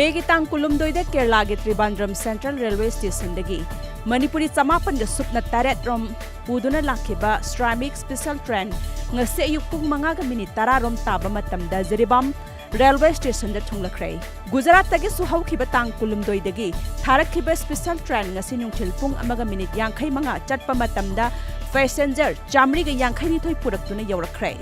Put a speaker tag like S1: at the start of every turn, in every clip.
S1: Maggi तांग कुलुमदोइदा केरलागी त्रिबांद्रम central railway स्टेशनदगी Manipuri चमापनगा सुपना तारेट रोम पुदुना लाखिबा श्रमिक special train ngasi ayuk pung 5:10 rom taba matamda Jiribam railway station da thunglakhrei Gujarat tagi suhaukiba tang kulumdoidagi tharakhiba special train ngasi nungthil pung 1:50 chatpa matamda passenger chamri ga 52 puraktuna yawrakrei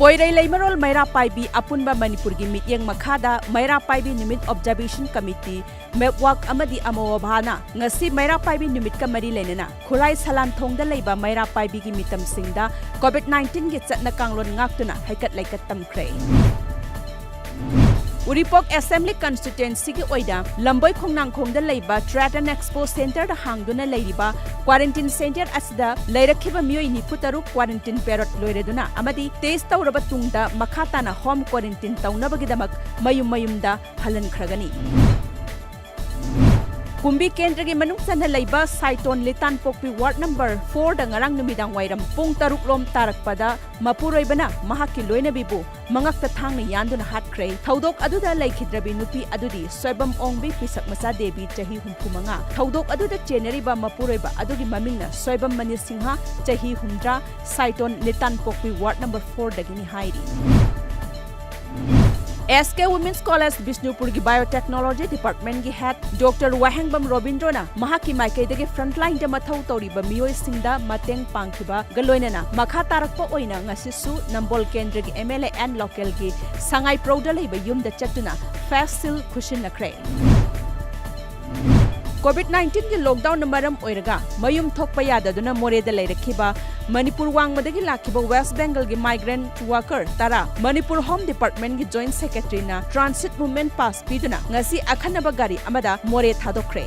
S1: Poirai Leimarol Maira Paibi Apunba Manipurgi Mityang Makhada Maira Paibi Numit Observation Committee Mepwak Amadi Amawabhana Ngasi Maira Paibi Numit ka Mari Lenana Khulai Salan Thongda Leiba Maira Paibi gi mitam singda COVID-19 gi chatna kanglon ngaktuna haikat laikat tamkhre Uripok Assembly Constituency ki oida Lamboi Khongnang Khongda Leiba Trade and Expo Center da hangduna leiriba quarantine center asida leirakhiba miyoi nifutaru quarantine period loireduna amadi test tawraba tungda makhatana home quarantine tawnabagidamak mayum-mayumda halankragani Kumbi Kendra gi manung sana leiba Saiton Litan Pokpi Ward number 4 da ngarang numidang wairam pung taruk rom tarakpada mapuroibana mahaki loina bibu mangakta thangna yanduna hatkrei thaudok aduda laikhidrabi nupi adudi soibam ongbi pisak masa debi chahi 65 thaudok aduda cheneriba mapuroiba adugi mamingna soibam mani singha chahi 100 Saiton Litan Pokpi Ward number 4 dagini hairi SK Women's College Bishnupur gi Biotechnology Department gi Head Dr. Wahengbam Robindrona Mahaki Maikaidagi frontline da mathau toriba miyoi singda mateng pangkhiba galoinana makha tarakpa oina ngasisu Nambol Kendra gi MLA and local gi Sangai Prodal iba yumda chatuna fasil khushin nakre COVID-19 ki lockdown maram oiraga mayum thokpa yadaduna moreda leirakhiba Manipur wangmadagi lakhiba West Bengal gi migrant worker tara Manipur Home Department gi Joint Secretary na Transit Movement Pass piduna ngasi akhanaba gari amada more thadokre